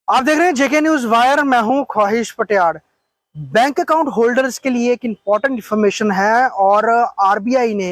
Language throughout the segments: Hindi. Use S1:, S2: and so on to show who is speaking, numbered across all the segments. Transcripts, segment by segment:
S1: आप देख रहे हैं जेके न्यूज वायर। मैं हूं ख्वाहिश पटियाड़। बैंक अकाउंट होल्डर्स के लिए एक इम्पॉर्टेंट इंफॉर्मेशन है और आरबीआई ने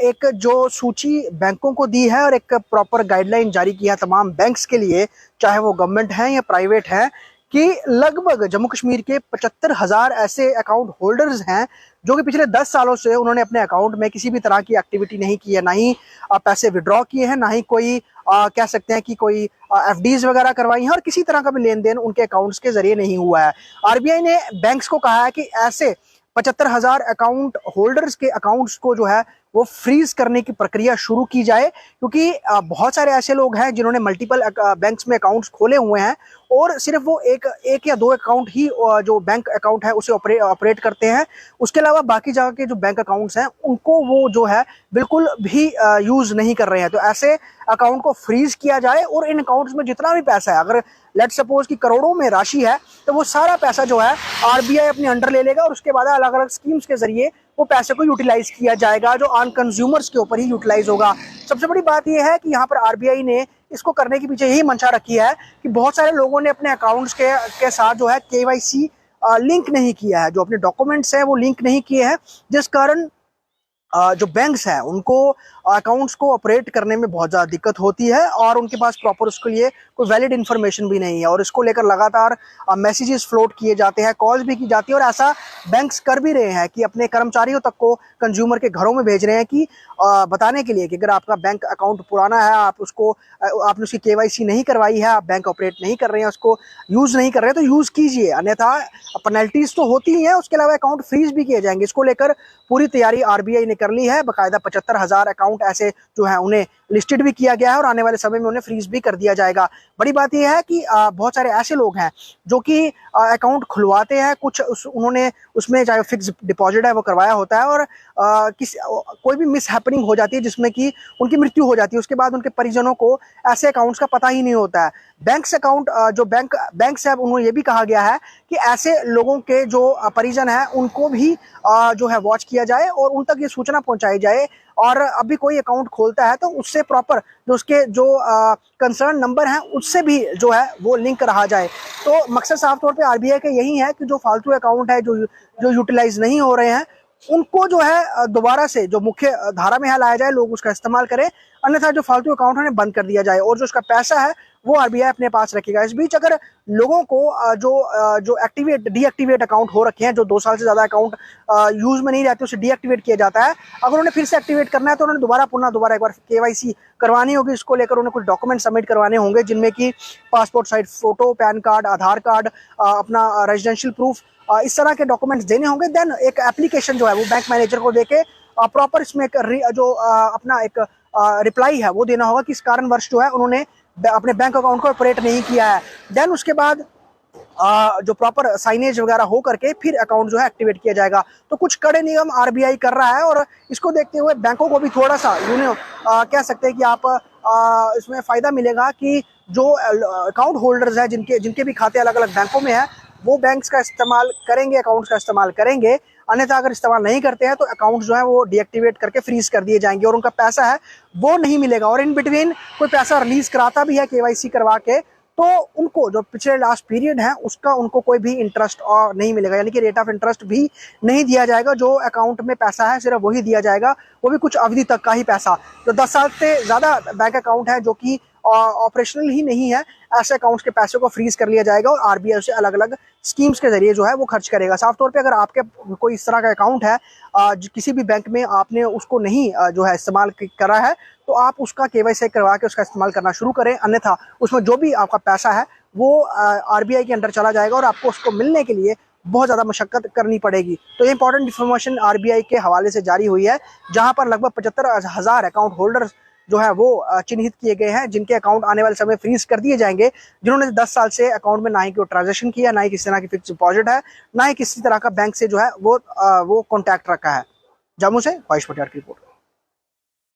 S1: एक जो सूची बैंकों को दी है और एक प्रॉपर गाइडलाइन जारी की है तमाम बैंक्स के लिए, चाहे वो गवर्नमेंट हैं या प्राइवेट हैं, कि लगभग जम्मू कश्मीर के 75,000 ऐसे अकाउंट होल्डर्स हैं जो कि पिछले 10 सालों से उन्होंने अपने अकाउंट में किसी भी तरह की एक्टिविटी नहीं की है, ना ही पैसे विड्रॉ किए हैं, ना ही कोई कह सकते हैं कि कोई एफडीज वगैरह करवाई हैं, और किसी तरह का भी लेन देन उनके अकाउंट्स के जरिए नहीं हुआ है। आरबीआई ने बैंक्स को कहा है कि ऐसे 75,000 अकाउंट होल्डर्स के अकाउंट्स को जो है वो फ्रीज करने की प्रक्रिया शुरू की जाए, क्योंकि बहुत सारे ऐसे लोग हैं जिन्होंने मल्टीपल बैंक्स में अकाउंट्स खोले हुए हैं और सिर्फ वो एक या दो अकाउंट ही जो बैंक अकाउंट है उसे ऑपरेट करते हैं। उसके अलावा बाकी जगह के जो बैंक अकाउंट्स हैं उनको वो जो है बिल्कुल भी यूज नहीं कर रहे हैं। तो ऐसे अकाउंट को फ्रीज किया जाए और इन अकाउंट्स में जितना भी पैसा है, अगर लेट सपोज कि करोड़ों में राशि है, तो वो सारा पैसा जो है आरबीआई अपने अंडर ले लेगा और उसके बाद अलग अलग स्कीम्स के जरिए वो पैसे को यूटिलाइज किया जाएगा, जो ऑन कंज्यूमर्स के ऊपर ही यूटिलाइज होगा। सबसे बड़ी बात यह है कि यहाँ पर आरबीआई ने इसको करने के पीछे यही मंशा रखी है कि बहुत सारे लोगों ने अपने अकाउंट्स के साथ जो है केवाईसी लिंक नहीं किया है, जो अपने डॉक्यूमेंट्स हैं वो लिंक नहीं किए हैं, जिस कारण जो बैंक्स हैं उनको अकाउंट्स को ऑपरेट करने में बहुत ज़्यादा दिक्कत होती है और उनके पास प्रॉपर उसके लिए कोई वैलिड इन्फॉर्मेशन भी नहीं है। और इसको लेकर लगातार मैसेजेस फ्लोट किए जाते हैं, कॉल्स भी की जाती है, और ऐसा बैंक्स कर भी रहे हैं कि अपने कर्मचारियों तक को कंज्यूमर के घरों में भेज रहे हैं कि बताने के लिए कि अगर आपका बैंक अकाउंट पुराना है, आपने उसकी केवाईसी नहीं करवाई है, आप बैंक ऑपरेट नहीं कर रहे हैं, उसको यूज़ नहीं कर रहे हैं, तो यूज़ कीजिए, अन्यथा पेनल्टीज तो होती ही हैं, उसके अलावा अकाउंट फ्रीज भी किए जाएंगे। इसको लेकर पूरी तैयारी आरबीआई ने कर ली है। बाकायदा 75,000 अकाउंट ऐसे जो है उन्हें लिस्टेड भी किया गया है और आने वाले समय में उन्हें फ्रीज भी कर दिया जाएगा। बड़ी बात यह है कि बहुत सारे ऐसे लोग हैं जो कि अकाउंट खुलवाते हैं, उन्होंने उसमें चाहे फिक्स डिपॉजिट है वो करवाया होता है, और कोई भी मिस हैपनिंग हो जाती है जिसमें कि उनकी मृत्यु हो जाती है, उसके बाद उनके परिजनों को ऐसे अकाउंट्स का पता ही नहीं होता है। बैंक्स अकाउंट जो बैंक्स है उन्होंने ये भी कहा गया है कि ऐसे लोगों के जो परिजन हैं उनको भी जो है वॉच किया जाए और उन तक ये सूचना पहुंचाई जाए, और अभी कोई अकाउंट खोलता है तो उससे प्रॉपर जो उसके जो कंसर्न नंबर हैं उससे भी जो है वो लिंक रहा जाए। तो मकसद साफ तौर पे आरबीआई का यही है कि जो फालतू अकाउंट है जो यूटिलाइज नहीं हो रहे हैं उनको जो है दोबारा से जो मुख्य धारा में लाया जाए, लोग उसका इस्तेमाल करें, अन्यथा जो फालतू अकाउंट है बंद कर दिया जाए और जो उसका पैसा है वो आरबीआई अपने पास रखेगा। इस बीच अगर लोगों को जो डीएक्टिवेट अकाउंट हो रखे हैं, जो 2 साल से ज्यादा अकाउंट यूज में नहीं रहते, उसे डीएक्टिवेट किया जाता है, अगर उन्हें फिर से एक्टिवेट करना है तो उन्होंने दोबारा एक बार केवाईसी करवानी होगी। इसको लेकर उन्हें कुछ डॉक्यूमेंट सबमिट करवाने होंगे, जिनमें कि passport size photo, PAN card, Aadhaar card, अपना रेजिडेंशियल प्रूफ, इस तरह के डॉक्यूमेंट्स देने होंगे। देन एक एप्लीकेशन जो है वो बैंक मैनेजर को देके प्रॉपर इसमें अपना एक रिप्लाई है वो देना होगा कि इस कारणवश जो है उन्होंने अपने बैंक अकाउंट को ऑपरेट नहीं किया है। देन उसके बाद जो प्रॉपर साइनेज वगैरह हो करके फिर अकाउंट जो है एक्टिवेट किया जाएगा। तो कुछ कड़े नियम आरबीआई कर रहा है और इसको देखते हुए बैंकों को भी थोड़ा सा कह सकते हैं कि आप इसमें फायदा मिलेगा कि जो अकाउंट होल्डर्स हैं जिनके भी खाते अलग अलग बैंकों में है, वो बैंक्स का इस्तेमाल करेंगे, अकाउंट्स का इस्तेमाल करेंगे। अन्यथा अगर इस्तेमाल नहीं करते हैं तो अकाउंट्स जो है वो डीएक्टिवेट करके फ्रीज कर दिए जाएंगे और उनका पैसा है वो नहीं मिलेगा। और इन बिटवीन कोई पैसा रिलीज कराता भी है केवाईसी करवा के, तो उनको जो पिछले लास्ट पीरियड है उसका उनको कोई भी इंटरेस्ट नहीं मिलेगा, यानी कि रेट ऑफ इंटरेस्ट भी नहीं दिया जाएगा। जो अकाउंट में पैसा है सिर्फ वही दिया जाएगा, वो भी कुछ अवधि तक का ही पैसा। जो 10 साल से ज्यादा बैंक अकाउंट है जो कि ऑपरेशनल ही नहीं है, ऐसे अकाउंट्स के पैसे को फ्रीज कर लिया जाएगा और आरबीआई उसे अलग अलग स्कीम्स के जरिए जो है वो खर्च करेगा। साफ तौर पे अगर आपके कोई इस तरह का अकाउंट है किसी भी बैंक में, आपने उसको नहीं जो है इस्तेमाल करा है, तो आप उसका केवाईसी करवा के उसका इस्तेमाल करना शुरू करें, अन्यथा उसमें जो भी आपका पैसा है वो आरबीआई के अंडर चला जाएगा और आपको उसको मिलने के लिए बहुत ज़्यादा मशक्कत करनी पड़ेगी। तो ये इंपॉर्टेंट इन्फॉर्मेशन आरबीआई के हवाले से जारी हुई है, जहां पर लगभग 75,000 अकाउंट होल्डर्स जो है वो चिन्हित किए गए हैं, जिनके अकाउंट आने वाले समय फ्रीज कर दिए जाएंगे, जिन्होंने 10 साल से अकाउंट में ना ही कोई ट्रांजेक्शन किया, ना ही किसी तरह की फिक्स डिपॉजिट है, ना ही किसी तरह का बैंक से जो है वो कॉन्टैक्ट रखा है। जम्मू से ख्वाहिश पटियाड़ की रिपोर्ट।